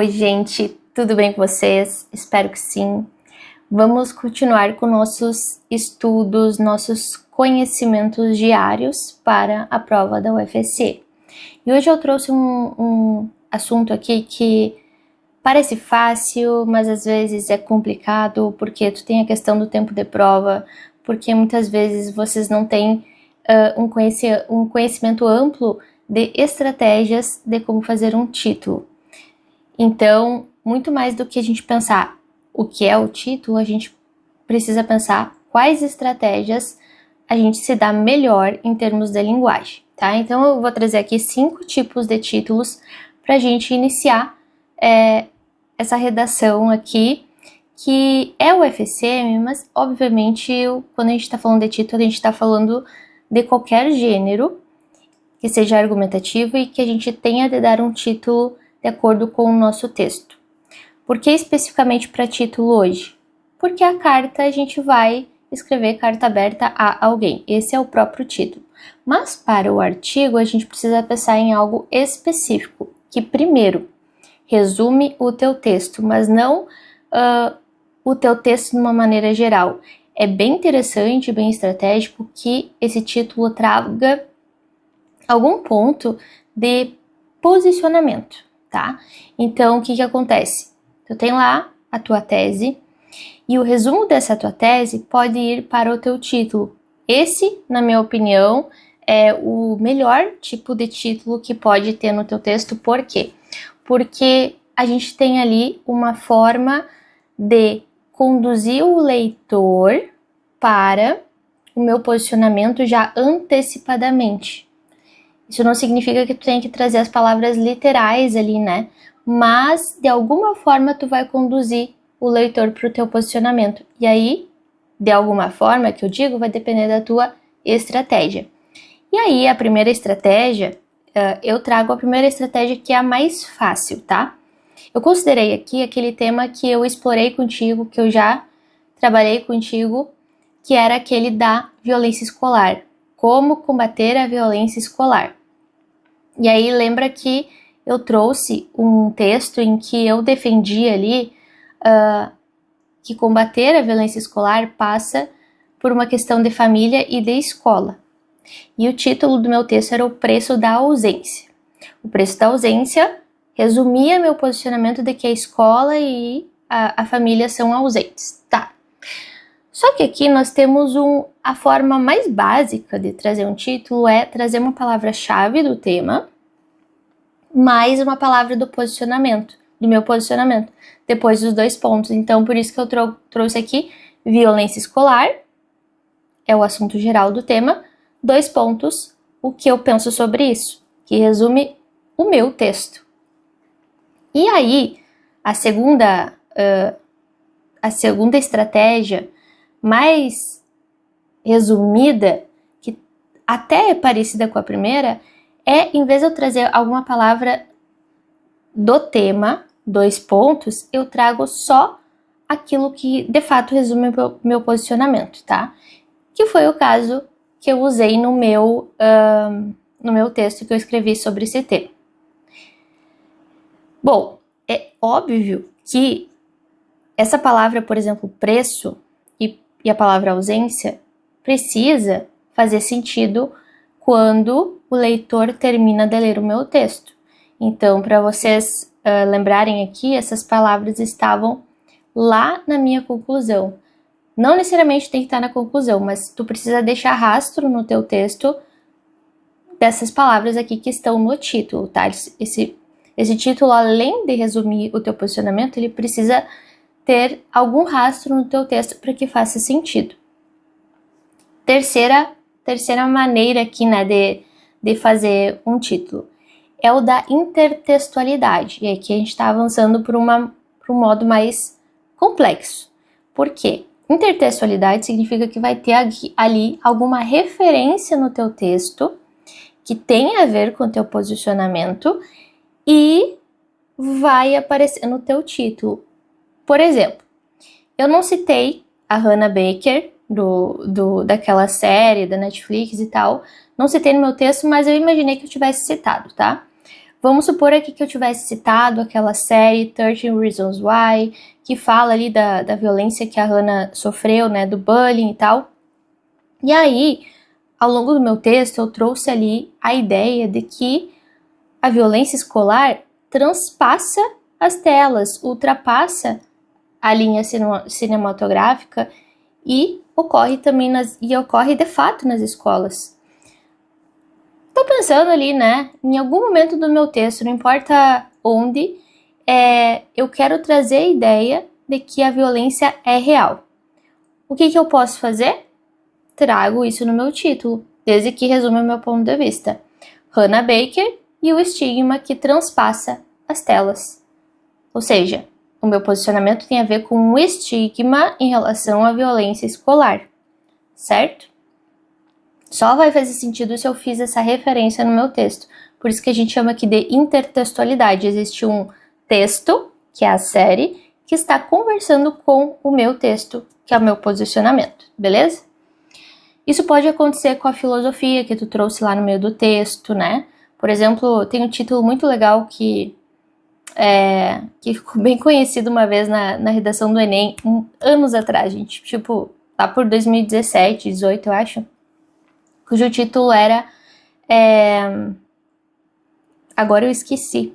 Oi, gente, tudo bem com vocês? Espero que sim. Vamos continuar com nossos estudos, nossos conhecimentos diários para a prova da UFSC. E hoje eu trouxe um assunto aqui que parece fácil, mas às vezes é complicado, porque tu tem a questão do tempo de prova, porque muitas vezes vocês não têm um conhecimento amplo de estratégias de como fazer um título. Então, muito mais do que a gente pensar o que é o título, a gente precisa pensar quais estratégias a gente se dá melhor em termos de linguagem, tá? Então, eu vou trazer aqui 5 tipos de títulos para a gente iniciar essa redação aqui, que é o FCM, mas, obviamente, quando a gente está falando de título, a gente está falando de qualquer gênero que seja argumentativo e que a gente tenha de dar um título de acordo com o nosso texto. Por que especificamente para título hoje? Porque a carta a gente vai escrever carta aberta a alguém. Esse é o próprio título. Mas para o artigo a gente precisa pensar em algo específico, que primeiro resume o teu texto, mas não o teu texto de uma maneira geral. É bem interessante, bem estratégico que esse título traga algum ponto de posicionamento, tá? Então, o que acontece? Tu tem lá a tua tese e o resumo dessa tua tese pode ir para o teu título. Esse, na minha opinião, é o melhor tipo de título que pode ter no teu texto. Por quê? Porque a gente tem ali uma forma de conduzir o leitor para o meu posicionamento já antecipadamente. Isso não significa que tu tem que trazer as palavras literais ali, né? Mas, de alguma forma, tu vai conduzir o leitor para o teu posicionamento. E aí, de alguma forma, que eu digo, vai depender da tua estratégia. E aí, a primeira estratégia, eu trago a primeira estratégia que é a mais fácil, tá? Eu considerei aqui aquele tema que eu explorei contigo, que eu já trabalhei contigo, que era aquele da violência escolar. Como combater a violência escolar. E aí, lembra que eu trouxe um texto em que eu defendi ali que combater a violência escolar passa por uma questão de família e de escola. E o título do meu texto era o preço da ausência. O preço da ausência resumia meu posicionamento de que a escola e a família são ausentes. Tá. Só que aqui nós temos a forma mais básica de trazer um título é trazer uma palavra-chave do tema mais uma palavra do posicionamento, do meu posicionamento, depois dos 2 pontos. Então, por isso que eu trouxe aqui violência escolar, é o assunto geral do tema, 2 pontos, o que eu penso sobre isso, que resume o meu texto. E aí, a segunda estratégia mais resumida, que até é parecida com a primeira, em vez de eu trazer alguma palavra do tema, 2 pontos, eu trago só aquilo que de fato resume o meu posicionamento, tá? Que foi o caso que eu usei no meu texto que eu escrevi sobre esse tema. Bom, é óbvio que essa palavra, por exemplo, preço e a palavra ausência precisa fazer sentido quando o leitor termina de ler o meu texto. Então, para vocês lembrarem aqui, essas palavras estavam lá na minha conclusão. Não necessariamente tem que estar na conclusão, mas tu precisa deixar rastro no teu texto dessas palavras aqui que estão no título, tá? Esse título, além de resumir o teu posicionamento, ele precisa ter algum rastro no teu texto para que faça sentido. Terceira maneira aqui, né, de fazer um título é o da intertextualidade. E aqui a gente está avançando para um modo mais complexo. Por quê? Intertextualidade significa que vai ter ali alguma referência no teu texto que tem a ver com o teu posicionamento e vai aparecer no teu título. Por exemplo, eu não citei a Hannah Baker, daquela série da Netflix e tal, não citei no meu texto, mas eu imaginei que eu tivesse citado, tá? Vamos supor aqui que eu tivesse citado aquela série 13 Reasons Why, que fala ali da violência que a Hannah sofreu, né, do bullying e tal. E aí, ao longo do meu texto, eu trouxe ali a ideia de que a violência escolar transpassa as telas, ultrapassa a linha cinematográfica e ocorre também ocorre de fato nas escolas. Tô pensando ali, né, em algum momento do meu texto, não importa onde, eu quero trazer a ideia de que a violência é real. O que eu posso fazer? Trago isso no meu título, desde que resume o meu ponto de vista. Hannah Baker e o estigma que transpassa as telas. Ou seja, o meu posicionamento tem a ver com um estigma em relação à violência escolar, certo? Só vai fazer sentido se eu fiz essa referência no meu texto. Por isso que a gente chama aqui de intertextualidade. Existe um texto, que é a série, que está conversando com o meu texto, que é o meu posicionamento, beleza? Isso pode acontecer com a filosofia que tu trouxe lá no meio do texto, né? Por exemplo, tem um título muito legal que ficou bem conhecido uma vez na redação do Enem, anos atrás, gente. Tipo, lá por 2017, 18, eu acho. Cujo título era... Agora eu esqueci.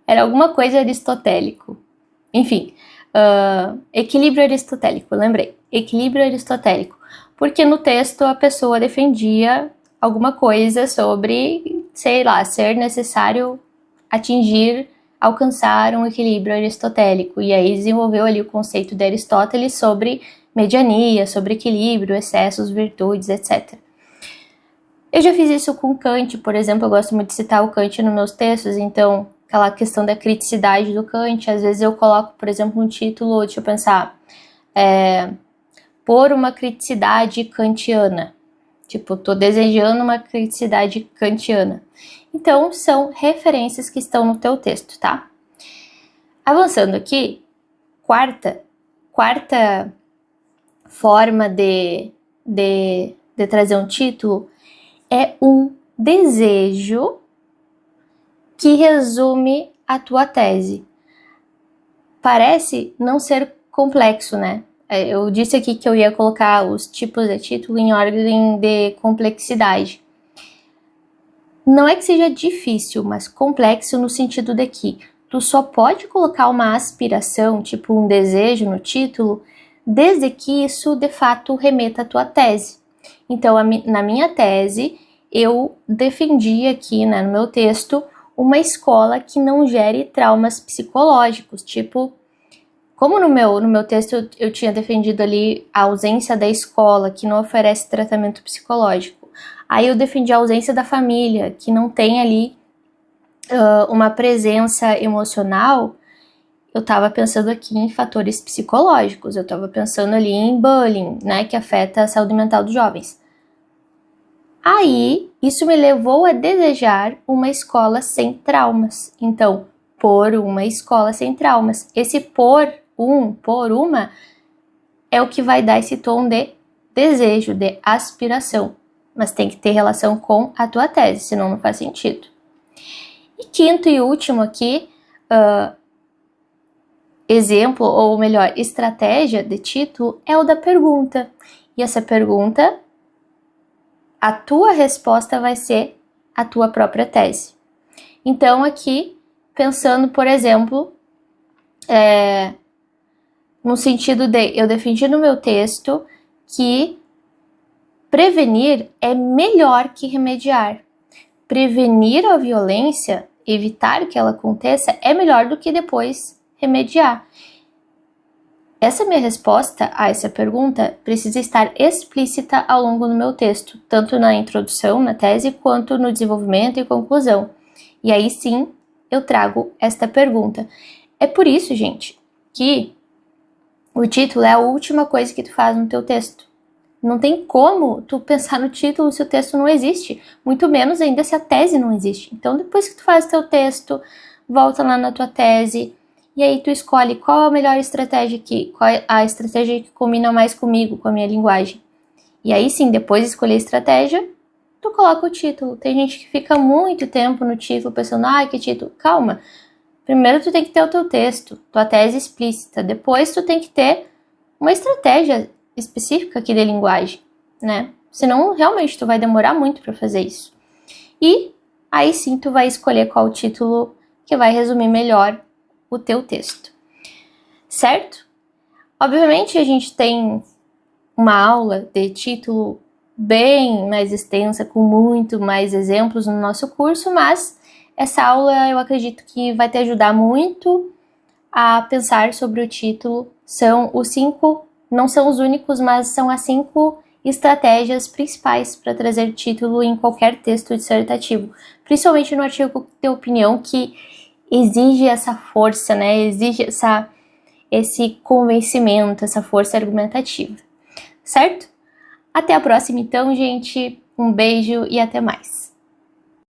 Era alguma coisa aristotélico. Enfim, equilíbrio aristotélico, lembrei. Equilíbrio aristotélico. Porque no texto a pessoa defendia alguma coisa sobre, sei lá, ser necessário alcançar um equilíbrio aristotélico. E aí desenvolveu ali o conceito de Aristóteles sobre mediania, sobre equilíbrio, excessos, virtudes, etc. Eu já fiz isso com Kant, por exemplo, eu gosto muito de citar o Kant nos meus textos, então aquela questão da criticidade do Kant, às vezes eu coloco, por exemplo, um título, deixa eu pensar, por uma criticidade kantiana. Tipo, tô desejando uma criticidade kantiana. Então, são referências que estão no teu texto, tá? Avançando aqui, quarta forma de trazer um título é um desejo que resume a tua tese. Parece não ser complexo, né? Eu disse aqui que eu ia colocar os tipos de título em ordem de complexidade. Não é que seja difícil, mas complexo no sentido de que tu só pode colocar uma aspiração, tipo um desejo no título, desde que isso de fato remeta à tua tese. Então, na minha tese, eu defendi aqui, né, no meu texto, uma escola que não gere traumas psicológicos, tipo, como no meu texto eu tinha defendido ali a ausência da escola, que não oferece tratamento psicológico. Aí eu defendi a ausência da família, que não tem ali uma presença emocional. Eu estava pensando aqui em fatores psicológicos, eu estava pensando ali em bullying, né, que afeta a saúde mental dos jovens. Aí, isso me levou a desejar uma escola sem traumas. Então, por uma escola sem traumas. Esse por uma, é o que vai dar esse tom de desejo, de aspiração. Mas tem que ter relação com a tua tese, senão não faz sentido. E quinto e último aqui, exemplo, ou melhor, estratégia de título, é o da pergunta. E essa pergunta, a tua resposta vai ser a tua própria tese. Então, aqui, pensando, por exemplo, no sentido de, eu defendi no meu texto que prevenir é melhor que remediar. Prevenir a violência, evitar que ela aconteça, é melhor do que depois remediar. Essa minha resposta a essa pergunta precisa estar explícita ao longo do meu texto, tanto na introdução, na tese, quanto no desenvolvimento e conclusão. E aí sim, eu trago esta pergunta. É por isso, gente, que o título é a última coisa que tu faz no teu texto. Não tem como tu pensar no título se o texto não existe, muito menos ainda se a tese não existe. Então, depois que tu faz o teu texto, volta lá na tua tese, e aí tu escolhe qual a melhor estratégia aqui, qual é a estratégia que combina mais comigo, com a minha linguagem. E aí sim, depois de escolher a estratégia, tu coloca o título. Tem gente que fica muito tempo no título pensando, que título? Calma. Primeiro tu tem que ter o teu texto, tua tese explícita. Depois tu tem que ter uma estratégia específica aqui de linguagem, né? Senão realmente tu vai demorar muito para fazer isso. E aí sim tu vai escolher qual o título que vai resumir melhor o teu texto. Certo? Obviamente a gente tem uma aula de título bem mais extensa, com muito mais exemplos no nosso curso, mas essa aula eu acredito que vai te ajudar muito a pensar sobre o título. São os 5, não são os únicos, mas são as 5 estratégias principais para trazer título em qualquer texto dissertativo, principalmente no artigo de opinião, que exige essa força, né? Exige esse convencimento, essa força argumentativa, certo? Até a próxima então, gente. Um beijo e até mais.